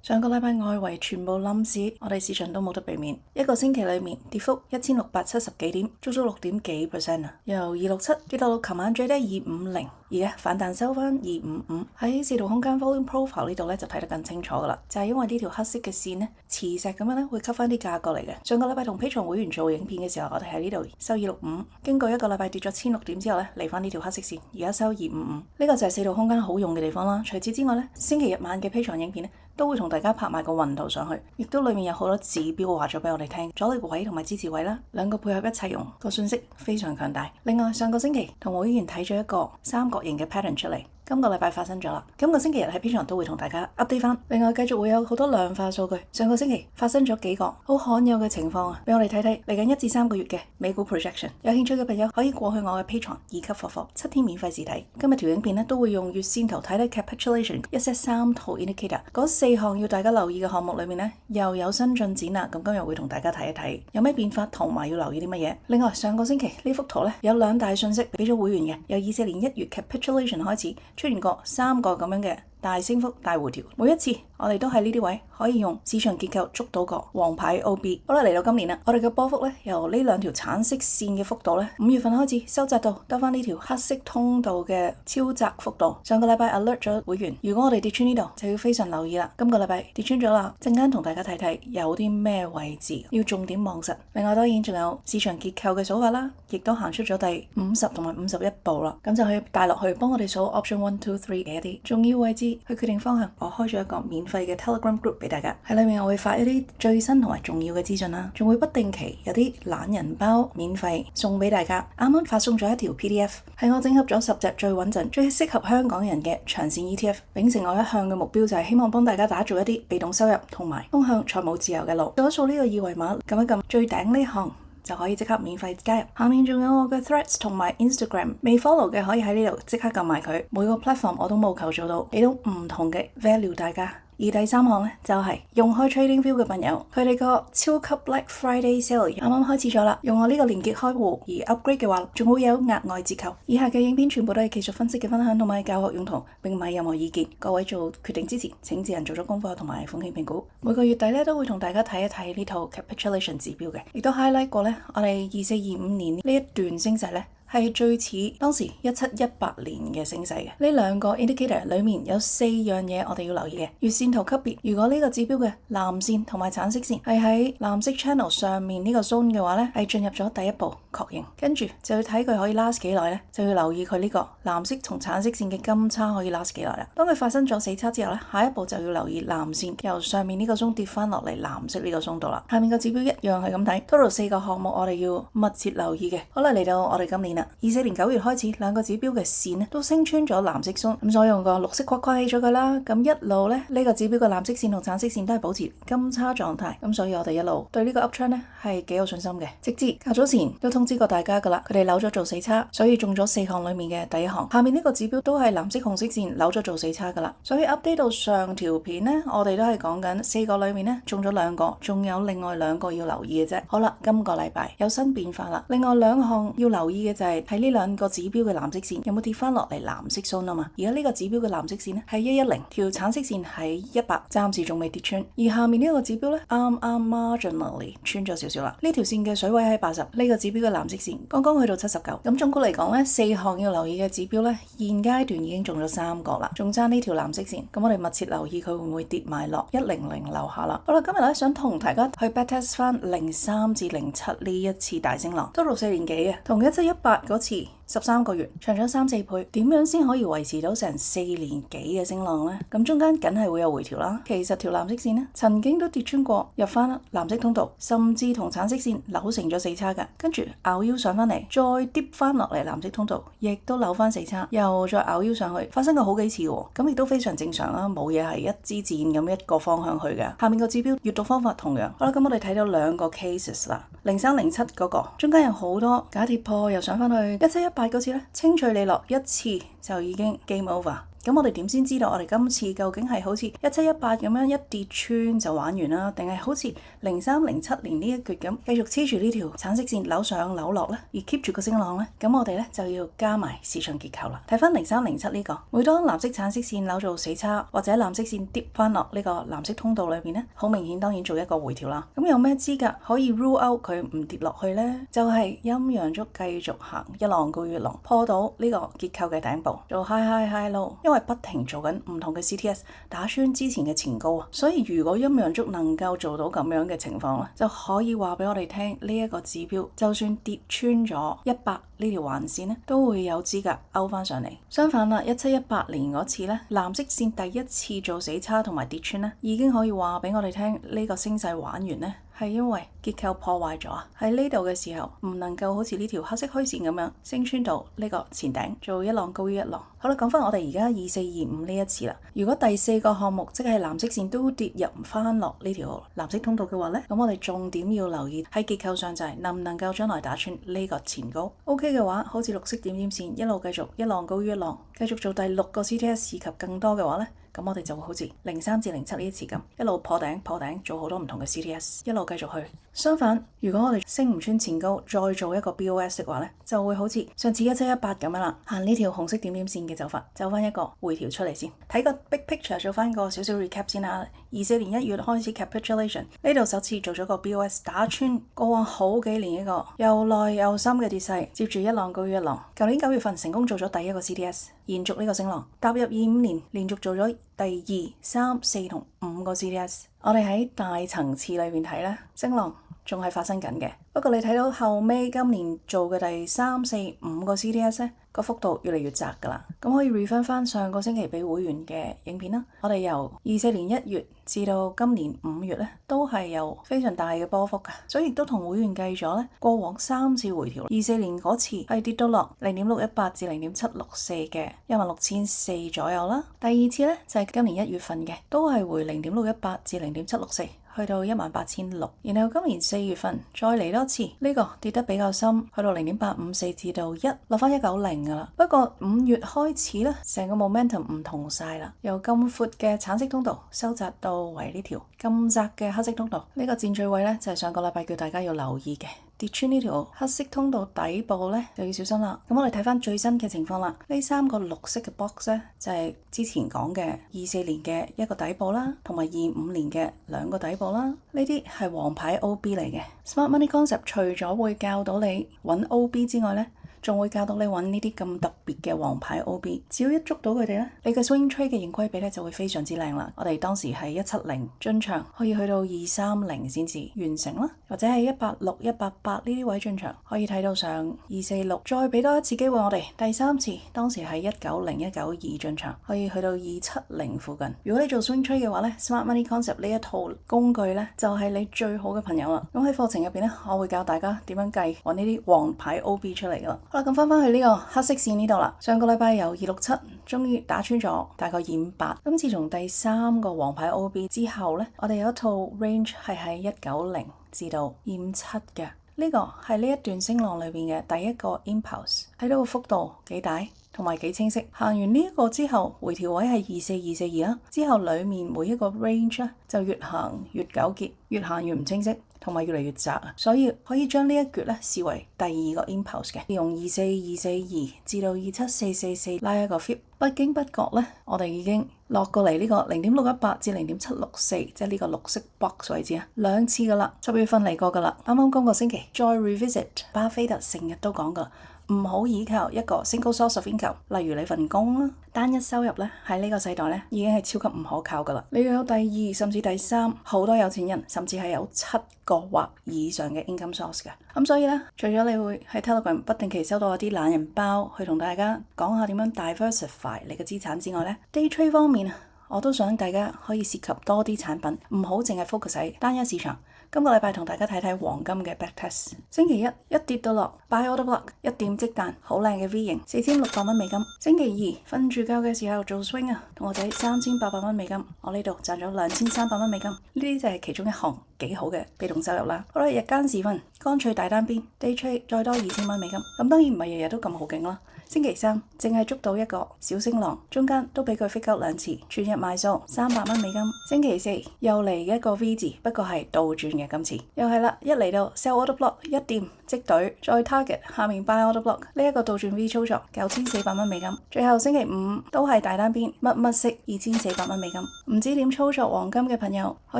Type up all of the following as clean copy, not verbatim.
上個禮拜外圍全部冧市，我哋市場都冇得避免。一個星期裏面跌幅1670幾點，足足6.幾%啊！由267跌到琴晚最低250，而家反彈收翻255。喺視圖空間 Volume Profile 呢度咧就睇得更清楚噶啦，就係因為呢條黑色嘅線咧磁石咁樣咧會吸翻啲價過嚟嘅。上個禮拜同 Patreon 會員做影片嘅時候，我哋喺呢度收265，經過一個禮拜跌咗1600點之後咧嚟翻呢條黑色線，而家收255。呢個就係視圖空間好用嘅地方啦。除此之外咧，星期日晚嘅 Patreon 影片咧都會同大家拍埋個雲圖上去，亦都裏面有好多指標話咗俾我哋聽，阻力位同埋支持位啦，兩個配合一齊用，個信息非常強大。另外上個星期同會員睇咗一個三角形嘅 pattern 出嚟，今個禮拜發生咗啦。今個星期日喺 Patreon 都會同大家 update 翻。另外繼續會有好多量化數據，上個星期發生咗幾個好罕有嘅情況啊，俾我哋睇睇嚟緊1至3個月嘅美股 projection。有興趣嘅朋友可以過去我嘅 Patreon 2級課課7天免費試睇。今日條影片咧都會用月線圖睇睇 capitulation 一 set 3套 indicator 嗰4項要大家留意嘅項目裏面咧又有新進展啦。咁今日會同大家睇一睇有咩變化同埋要留意啲乜嘢。另外上個星期呢幅圖咧有2大信息俾咗會員嘅，由24年1月 capitulation 開始出現過3個咁樣嘅大升幅大回調，每一次我哋都喺呢啲位可以用市場結構捉到個黃牌 OB。好啦，嚟到今年啦，我哋嘅波幅咧由呢2條橙色線嘅幅度咧5月份開始收窄到得翻呢條黑色通道嘅超窄幅度。上個禮拜 alert 咗會員，如果我哋跌穿呢度就要非常留意啦。今個禮拜跌穿咗啦，陣間同大家睇睇有啲咩位置要重點望實。另外當然仲有市場結構嘅數法啦，亦都行出咗第50同埋51步啦，咁就可以帶落去幫我哋數 option 1、2、3嘅一啲重要位置去決定方向。我開咗一個免費嘅 Telegram group 俾大家，喺裏面我會發一啲最新同埋重要嘅資訊啦，仲會不定期有啲懶人包免費送俾大家。啱啱發送咗一條 PDF， 係我整合咗10隻最穩陣、最適合香港人嘅長線 ETF。秉承我一向嘅目標就係希望幫大家打造一啲被動收入同埋通向財務自由嘅路。掃一掃呢個二維碼，撳一撳最頂呢行，就可以即刻免費加入。下面仲有我嘅 Threads 同埋 Instagram， 未 follow 嘅可以喺呢度即刻撳埋佢。每個 platform 我都務求做到俾到唔同嘅 value 大家。而第3項呢，就係用開 TradingView 嘅朋友，佢哋個超級 Black Friday Sale 啱啱開始咗啦。用我呢個連結開戶而 upgrade 嘅話，仲會有額外折扣。以下嘅影片全部都係技術分析嘅分享同埋教學用途，並唔係任何意見。各位做決定之前，請自行做咗功課同埋風險評估。每個月底咧都會同大家睇一睇呢套 capitulation 指標嘅，亦都 highlight 過咧我哋24、25年呢一段升勢咧，係最似當時17、18年嘅升勢嘅。呢2個 indicator 裏面有4樣嘢我哋要留意嘅。月線圖級別，如果呢個指標嘅藍線同埋橙色線係喺藍色 channel 上面呢個 zone 嘅話咧，係進入咗第一步確認，跟住就要睇佢可以 last 幾耐咧，就要留意佢呢個藍色同橙色線嘅金叉可以 last 幾耐啦。當佢發生咗死叉之後咧，下一步就要留意藍線由上面呢個 zone 跌翻落嚟藍色呢個 zone 度啦。下面個指標一樣係咁睇 ，total 4個項目我哋要密切留意嘅。好啦，嚟到我哋今年啦。24年9月開始，2個指標嘅線咧都升穿咗藍色線，咁所以用個綠色框起咗佢啦。咁一路咧呢個指標嘅藍色線同橙色線都係保持金叉狀態，咁所以我哋一路對呢個 uptrend 咧係幾有信心嘅。直至較早前都通知過大家噶啦，佢哋扭咗做死叉，所以中咗4項裏面嘅第1項。下面呢個指標都係藍色紅色線扭咗做死叉噶啦，所以 update 到上條片咧，我哋都係講緊4個裏面咧中咗2個，仲有另外2個要留意嘅啫。好啦，今個禮拜有新變化啦，另外2項要留意嘅就係喺呢2個指標嘅藍色線有冇跌翻落嚟藍色 zone 啊嘛。而家呢個指標嘅藍色線咧係110，條橙色線係100，暫時仲未跌穿。而下面呢個指標咧啱啱 marginally 穿咗少少啦，呢條線嘅水位喺80，呢個指標嘅藍色線剛剛去到79。咁總括嚟講咧，4項要留意嘅指標咧，現階段已經中咗3個啦，仲爭呢條藍色線。咁我哋密切留意佢會唔會跌埋落100樓下啦。好啦，今日咧想同大家去 backtest 翻03至07呢一次大升浪，都6、4年幾啊，同17、18嗰次13個月，長咗3、4倍，點樣先可以維持到成4年幾嘅升浪呢？咁中間梗係會有回調啦。其實條藍色線呢，曾經都跌穿過，入翻藍色通道，甚至同橙色線扭成咗死叉㗎。跟住拗腰上翻嚟，再跌翻落嚟藍色通道，亦都扭翻死叉，又再拗腰上去，發生過好幾次喎。咁亦都非常正常啦，冇嘢係一支箭咁一個方向去嘅。下面個指標閱讀方法同樣。好啦，咁我哋睇到2個 cases 啦，03、07嗰個，中間有好多假跌破，又上翻去17、18嗰次咧，清脆利落一次就已經 game over。咁我哋點先知道我哋今次究竟係好似1718咁樣一跌穿就玩完啦，定係好似0307年呢一橛咁繼續黐住呢條橙色線扭上扭落呢，而 keep 住個升浪呢？咁我哋呢就要加埋市場結構啦。睇翻0307呢個，每當藍色橙色線扭做死叉，或者藍色線跌翻落呢個藍色通道裏邊呢，好明顯當然做一個回調啦。咁有咩資格可以 rule out 佢唔跌落去呢？就係陰陽燭繼續行一浪高一浪，破到呢個結構嘅頂部，做 high low，因為不停做緊唔同嘅 CTS 打穿之前嘅前高啊。所以如果陰陽燭能夠做到咁樣嘅情況咧，就可以話俾我哋聽呢一個指標，就算跌穿咗100呢條橫線咧，都會有資格勾翻上嚟。相反啦，1718年嗰次咧，藍色線第一次做死叉同埋跌穿咧，已經可以話俾我哋聽呢個升勢玩完咧，係因為結構破壞咗啊！喺呢度嘅時候唔能夠好似呢條黑色虛線咁樣升穿到呢個前頂，做一浪高於一浪。好啦，講翻我哋而家2425呢一次啦。如果第4個項目即係藍色線都跌入唔翻落呢條藍色通道嘅話呢，咁我哋重點要留意喺結構上就係能唔能夠將來打穿呢個前高。OK 嘅話，好似綠色點點線一路繼續一浪高於一浪，繼續做第6個 CTS 以及更多嘅話呢，咁我哋就會好似03至07呢一次咁，一路破頂做好多唔同嘅 CTS， 一路繼續去。相反，如果我哋升唔穿前高，再做一個 BOS 嘅話呢，就會好似上次1718咁樣啦，行呢條紅色點點線嘅走法，走翻一個回調出嚟先。睇個 big picture， 做翻個少少 recap 先啦。24年1月開始 capitulation， 呢度首次做咗個 BOS， 打穿過往好幾年一個又耐又深嘅跌勢，接住一浪高於一浪。舊年9月份成功做咗第一個 CTS， 延續呢個升浪。踏入25年，連續做咗第2、3、4同5個 CTS。我哋喺大層次裏面睇咧，升浪仲係發生緊嘅。不過你睇到後尾今年做嘅第3、4、5個 CTS 咧，個幅度越嚟越窄㗎啦。咁可以 refer 翻上個星期俾會員嘅影片啦。我哋由24年1月至到今年5月咧，都係有非常大嘅波幅㗎。所以亦都同會員計咗咧，過往3次回調。24年嗰次係跌到落0.618至0.764嘅16,400左右啦。第二次咧就係今年1月份嘅，都係回0.618至0.764。去到18,600，然後今年4月份再嚟多次，呢個跌得比較深，去到0.854至到1，落翻190噶啦。不過5月開始咧，成個 momentum 唔同晒啦，由咁闊嘅橙色通道收窄到為呢條咁窄嘅黑色通道。呢個箭嘴位咧就係上個禮拜叫大家要留意嘅。跌穿呢條黑色通道底部咧就要小心啦。咁我哋睇翻最新嘅情況啦。呢3個綠色嘅 box 咧就係之前講嘅24年嘅一個底部啦，同埋25年嘅2個底部啦。呢啲係王牌 OB 嚟嘅。Smart Money Concept 除咗會教到你揾 OB 之外咧，仲會教到你揾呢啲咁特別嘅王牌 OB， 只要一捉到佢哋咧，你嘅 swing trade 嘅盈虧比咧就會非常之靚啦。我哋當時係170進場，可以去到230先至完成啦，或者係186、188呢啲位進場，可以睇到上246，再俾多一次機會我哋第3次，當時係190、192進場，可以去到270附近。如果你做 swing trade 嘅話咧，Smart Money Concept 呢一套工具咧就係你最好嘅朋友啦。咁喺課程入邊咧，我會教大家點樣計揾呢啲王牌 OB 出嚟噶啦。好啦，咁翻去呢個黑色線呢度啦。上個禮拜由267終於打穿咗大概258。今次從第3個王牌 OB 之後呢，我哋有一套 range 係喺190至到257嘅。呢個係呢一段升浪裏邊嘅第一個 impulse， 睇到個幅度幾大同埋幾清晰。行完呢一個之後，回調位係24242啦。之後裏面每一個 range 咧就越行越糾結，越行越唔清晰，同埋越嚟越窄啊，所以可以將呢一橛咧視為第2個 impulse 嘅，用24242至到27444拉一個 fit。不經不覺咧，我哋已經落過嚟呢個0.618至0.764，即係呢個綠色 box 位置啊，2次噶啦，10月份嚟過噶啦。啱啱今個星期再 revisit， 巴菲特成日都講噶，唔好依靠一個 single source of income， 例如你份工啦，單一收入咧喺呢個世代咧已經係超級唔可靠噶啦。你要有第2甚至第3，好多有錢人甚至係有7個或以上嘅 income source 嘅。咁所以咧，除咗你會喺 Telegram 不定期收到一啲懶人包去同大家講下點樣 diversify 你嘅資產之外咧，day trade 方面我都想大家可以涉及多啲產品，唔好淨係 focus 喺單一市場。今個禮拜同大家睇睇黃金嘅 backtest。星期一跌到落 buy order block， 一點即彈，好靚嘅 V 型，4600蚊美金。星期二瞓住覺嘅時候做 swing啊，同我仔3800蚊美金，我呢度賺咗2300蚊美金。呢啲就係其中一項幾好嘅被動收入啦。好啦，日間時分乾脆大單邊 day trade 再多$2000美金，咁當然唔係日日都咁好勁啦。星期三淨係捉到一個小升浪，中間都俾佢 fake out 兩次，全日買數$300美金。星期四又嚟一個 V 字，不過係倒轉嘅，今次又係啦，一嚟到 sell order block 一掂即隊，再 target 下面 buy order block 呢一個倒轉 V 操作9400美金。最後星期五都係大單邊乜色2400美金。唔知點操作黃金嘅朋友可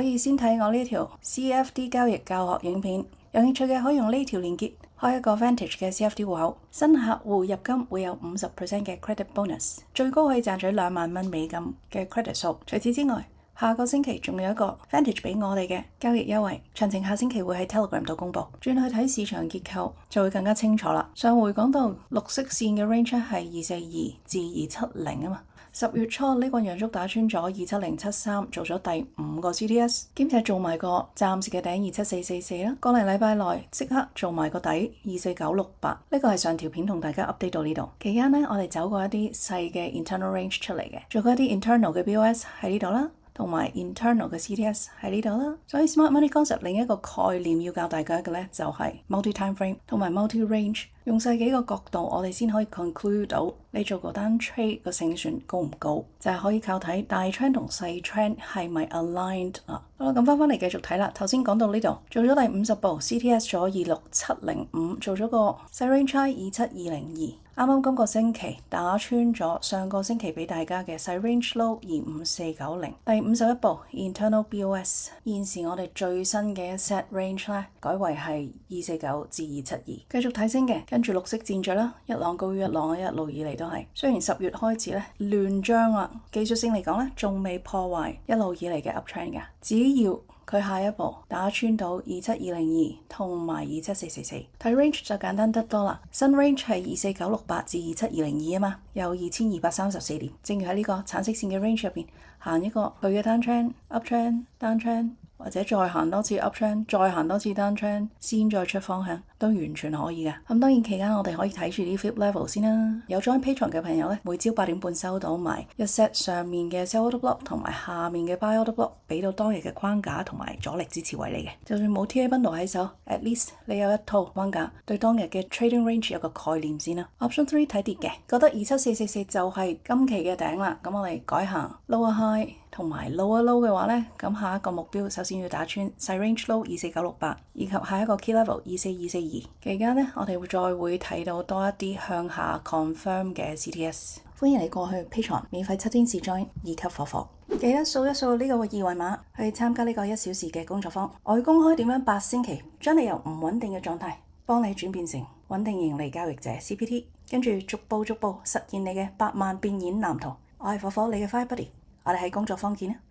以先睇我呢條 CFD 交易教學影片，有興趣嘅可以用呢條連結開一個 Vantage 嘅 CFD 戶口，新客戶入金會有50% 嘅 credit bonus， 最高可以賺取$20,000美金嘅 credit 數。除此之外，下個星期仲有一個 Vantage 俾我哋嘅交易優惠，詳情下星期會喺 Telegram 度公佈。轉去睇市場結構就會更加清楚啦。上回講到綠色線嘅 range 係242至270啊嘛。10月初呢個陽燭打穿咗27073，做咗第5個 CTS， 兼且做埋個暫時嘅頂27444啦。過嚟禮拜內即刻做埋個底24968，呢個係上條片同大家 update 到呢度。期間呢，我哋走過一啲細嘅 internal range 出嚟嘅，做過一啲 internal 嘅 BOS 喺呢度啦，同埋 internal 嘅 CTS 喺呢度啦。所以 Smart Money Concept 另一個概念要教大家嘅呢，就係 multi time frame 同埋 multi range。用晒幾個角度，我哋先可以 conclude 到你做個單 trade 個勝算高唔高，就係可以靠睇大 trend 同細 trend 係咪 aligned 啊。好啦，咁翻嚟繼續睇啦。頭先講到呢度，做咗第50步 CTS 咗26705，做咗個細 range high 27202。啱啱今個星期打穿咗上個星期俾大家嘅細 range low 25490。第51步 internal BOS， 現時我哋最新嘅一 set range 咧，改為係249至272，繼續睇升嘅。跟住綠色戰著啦，一浪高於一浪，一路以嚟都係。雖然10月開始咧亂漲啦，技術性嚟講咧仲未破壞一路以嚟嘅 uptrend 㗎。只要佢下一步打穿到27202同埋27444，睇 range 就簡單得多啦。新 range 係24968至27202啊嘛，有2234點。正如喺呢個橙色線嘅 range 入邊行一個佢嘅單 trend、uptrend、down trend，或者再行多次 uptrend， 再行多次 down trend， 先再出方向都完全可以嘅。咁當然期間我哋可以睇住啲 flip level 先啦。有 join Patreon 嘅朋友咧，每朝8點半收到埋一 set 上面嘅 sell order block 同埋下面嘅 buy order block， 俾到當日嘅框架同埋阻力支持位嚟嘅。就算冇 TA bundle 喺手 ，at least 你有一套框架，對當日嘅 trading range 有個概念先啦。Option 3睇跌嘅，覺得27444就係今期嘅頂啦。咁我哋改行 lower high 同埋 lower low 嘅話呢，咁下一個目標首先要打穿細 range low 24968，以及下一個 key level 24242。期間呢，我哋會睇到多一啲向下 confirm 嘅 CTS。歡迎你過去 Patreon 免費7天試 join 2級火火，記得掃一掃呢個二維碼去參加呢個1小時嘅工作坊。我會公開點樣8星期將你由唔穩定嘅狀態幫你轉變成穩定盈利交易者 CPT， 跟住逐步實現你嘅100萬變現藍圖。我係火火，你嘅 Fire Buddy，我哋喺工作坊見啦。